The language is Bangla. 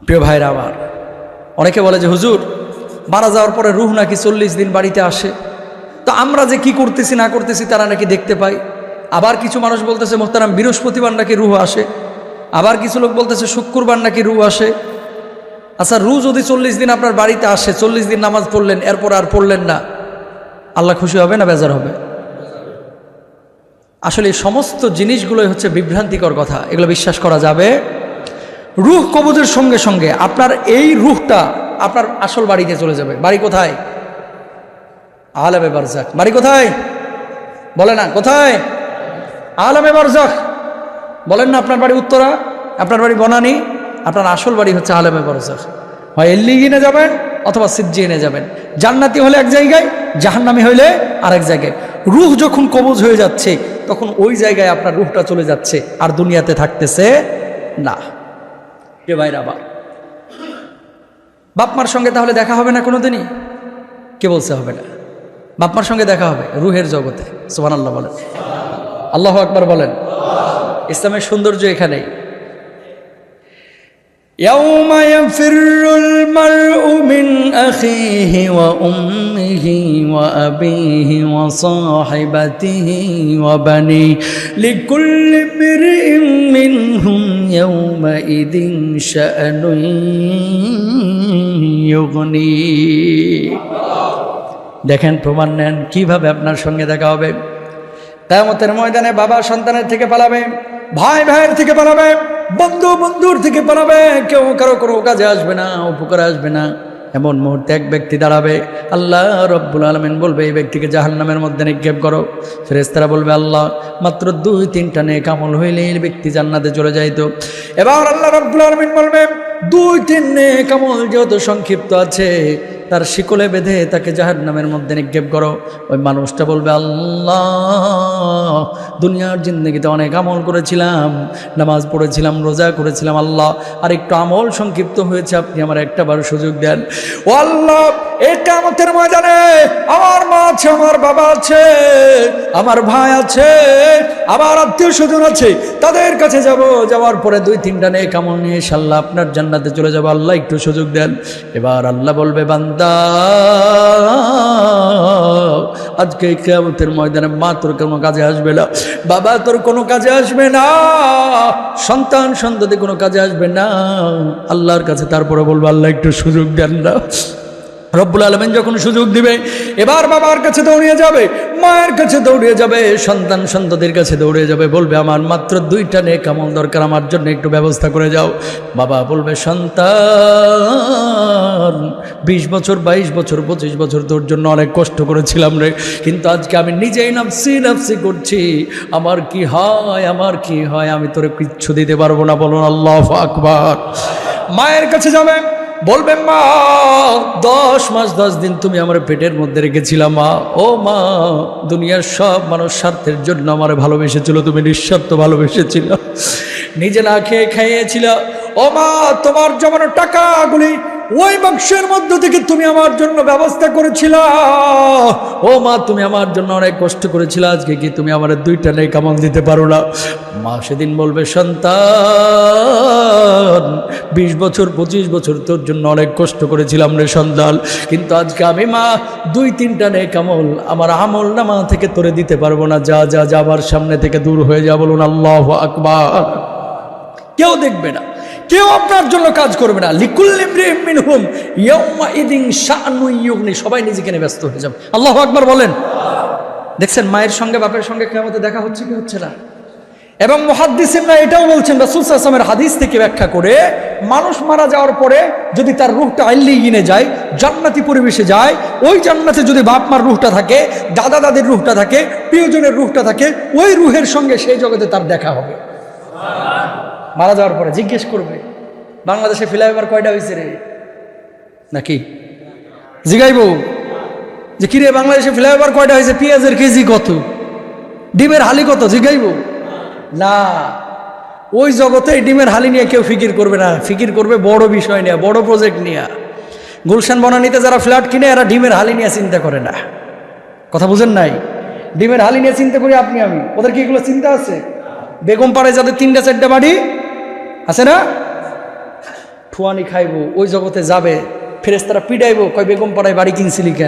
প্রিয় ভাইরা আমার, অনেকে বলে যে হুজুর মারা যাওয়ার পরে রুহ নাকি 40 দিন বাড়িতে আসে, তো আমরা যে কি করতেছি না করতেছি তারা নাকি দেখতে পাই। আবার কিছু মানুষ বলতেছে মোহতারাম বৃহস্পতিবার নাকি রুহ আসে, আবার কিছু লোক বলতেছে শুক্রবার নাকি রুহ আসে। আচ্ছা, রুহ যদি 40 দিন আপনার বাড়িতে আসে, 40 দিন নামাজ পড়লেন, এরপর আর পড়লেন না, আল্লাহ খুশি হবে না বেজার হবে? আসলে এই সমস্ত জিনিসগুলোই হচ্ছে বিভ্রান্তিকর কথা, এগুলো বিশ্বাস করা যাবে। রুহ কবজের সঙ্গে সঙ্গে আপনার এই রুহটা আপনার আসল বাড়িতে চলে যাবে। বাড়ি কোথায়? আলামে বারজাখ। বাড়ি কোথায় বলে না? কোথায়? আলামে বারজাখ। বলেন না আপনার বাড়ি উত্তরা, আপনার বাড়ি বনানী, আপনার আসল বাড়ি হচ্ছে আলামে বারজাখ। হয় এল্লিগিনে যাবেন অথবা সিজ্জিনে যাবেন। জান্নাতি হলে এক জায়গায়, জাহান্নামী হইলে আরেক জায়গায়। রুহ যখন কবজ হয়ে যাচ্ছে তখন ওই জায়গায় আপনার রুহটা চলে যাচ্ছে, আর দুনিয়াতে থাকতেছে না। কে ভাইরা আবার বাপমার সঙ্গে তাহলে দেখা হবে না কোনোদিনই? কে বলছে হবে না? বাপমার সঙ্গে দেখা হবে রুহের জগতে। সুবহানাল্লাহ বলেন, আল্লাহু আকবার বলেন। ইসলামের সৌন্দর্য এখানেই। يوم يفر المرء من أخيه وأمه وأبيه وصاحبته وبنيه لكل امرئ منهم يومئذ شأن يغنيه। দেখেন, প্রমাণ নেন কিভাবে আপনার সঙ্গে দেখা হবে। কিয়ামতের ময়দানে বাবা সন্তানের থেকে পালাবে, ভাই ভাইয়ের থেকে পালাবে, বন্ধু বন্ধুর থেকে পালাবে, কেউ কারো কোনো কাজে আসবে না, উপকারে আসবে না। এমন মুহূর্তে এক ব্যক্তি দাঁড়াবে, আল্লাহ রব্বুল আলামিন বলবে এই ব্যক্তিকে জাহান্নামের মধ্যে নিক্ষেপ করো। ফেরেশতারা বলবে আল্লাহ মাত্র 2-3টা নেক আমল হইলে এই ব্যক্তি জান্নাতে চলে যাইতো। এবার আল্লাহ রব্বুল আলামিন বলবে 2-3 নেক আমল যেহেতু সংক্ষিপ্ত আছে, তার শিকলে বেঁধে তাকে জাহান্নামের মধ্যে নিক্ষেপ করো। ওই মানুষটা বলবে আল্লাহ দুনিয়ার জিন্দেগিতে অনেক আমল করেছিলাম, নামাজ পড়েছিলাম, রোজা করেছিলাম, আল্লাহ আর একটু আমল সংক্ষিপ্ত হয়েছে, আপনি আমার একটাবার সুযোগ দেন। ও আল্লাহ, এই কিয়ামতের ময়দানে আমার মা আছে, আমার বাবা আছে, আমার ভাই আছে, আমার আত্মীয় স্বজন আছে, তাদের কাছে যাব, যাওয়ার পরে 2-3টা নেক আমল নিয়ে ইনশাআল্লাহ আপনার জান্নাতে চলে যাব, আল্লাহ একটু সুযোগ দেন। এবার আল্লাহ বলবে বান্দা আজকে কিয়ামতের ময়দানে মা তোর কোনো কাজে আসবে না, বাবা তোর কোনো কাজে আসবে না, সন্তান সন্ততি কোনো কাজে আসবে না। আল্লাহর কাছে তারপরে বলবো আল্লাহ একটু সুযোগ দেন না। রব্বুল আলামিন যখন সুযোগ দিবে, এবার বাবার কাছে দৌড়িয়ে যাবে, মায়ের কাছে দৌড়িয়ে যাবে, সন্তান সন্ততির কাছে দৌড়িয়ে যাবে, বলবে আমার মাত্র 2টা নেক আমল দরকার, আমার জন্য একটু ব্যবস্থা করে যাও। বাবা বলবে সন্তান 20 বছর 22 বছর 25 বছর তোর জন্য অনেক কষ্ট করেছিলাম রে, কিন্তু আজকে আমি নিজেই নাফসি নাফসি করছি, আমার কি হয়, আমার কি হয়, আমি তোরে কিচ্ছু দিতে পারবো না। বলুন আল্লাহু আকবার। মায়ের কাছে যাবে, বলবে মা 10 মাস 10 দিন তুমি আমার পেটের মধ্যে রেখেছিলা মা, ও মা দুনিয়ার সব মানুষ স্বার্থের জন্য আমার ভালোবেসেছিল, তুমি নিঃস্বার্থ ভালোবেসেছিল, নিজে না খেয়ে খাইয়েছিল। ও মা তোমার জমানো টাকাগুলি ওই বাক্সের মধ্য থেকে তুমি আমার জন্য ব্যবস্থা করেছিল, ও মা তুমি আমার জন্য অনেক কষ্ট করেছিল, আজকে কি তুমি আমার 2টা নেক আমল দিতে পারো না? মা সেদিন বলবে সন্তান 20 বছর 25 বছর তোর জন্য অনেক কষ্ট করেছিলাম রে সন্তান, কিন্তু আজকে আমি মা 2-3টা নেক আমল আমার আমল নামা থেকে তোরে দিতে পারবো না, যা যা যা আমার সামনে থেকে দূর হয়ে যা। বলুন আল্লাহু আকবার। কেউ দেখবে না, কেউ আপনার জন্য কাজ করবে না। লিকুল্লি ইমরিইন মিনহুম ইয়াউমাইযিন শাআনুন ইউগনি, সবাই নিজেকে নিয়ে ব্যস্ত হয়ে যাবে। আল্লাহু আকবার বলেন। দেখছেন মায়ের সঙ্গে বাপের সঙ্গে কিয়ামতে দেখা হচ্ছে কি হচ্ছে না? এবং মুহাদ্দিসিনরা এটাও বলছেন, রাসূল সাল্লাল্লাহু আলাইহি ওয়াসাল্লামের হাদিস থেকে ব্যাখ্যা করে, মানুষ মারা যাওয়ার পরে যদি তার রূহটা আল্লিগিনে যায়, জান্নাতি পরিবেশে যায়, ওই জান্নাতে যদি বাপ মার রূহটা থাকে, দাদা দাদির রূহটা থাকে, প্রিয়জনের রূহটা থাকে, ওই রূহের সঙ্গে সেই জগতে তার দেখা হবে। মারা যাওয়ার পরে জিজ্ঞেস করবে বাংলাদেশে ফ্লাইওভার কয়টা হয়েছে রে, নাকি জিগাইব যে কিরে বাংলাদেশে ফ্লাইওভার কয়টা হয়েছে, পেঁয়াজের কেজি কত, ডিমের হালি কত, জিগাইব না। ওই জগতে ডিমের হালি নিয়ে কেউ ফিকির করবে না, ফিকির করবে বড় বিষয় নিয়ে, বড় প্রজেক্ট নিয়ে। গুলশান বনানীতে যারা ফ্ল্যাট কিনে এরা ডিমের হালি নিয়ে চিন্তা করে না। কথা বুঝেন নাই? ডিমের হালি নিয়ে চিন্তা করি আপনি আমি, ওদের কি এগুলো চিন্তা আছে? বেগম পাড়ায় যাদের 3টা 4টা বাড়ি আছে না, ঠুয়ানি খাইবো, ওই জগতে যাবে, ফেরেশতারা পিডাইবো, কয় বেগম পাড়ায় বাড়ি কিনছিলি কেন?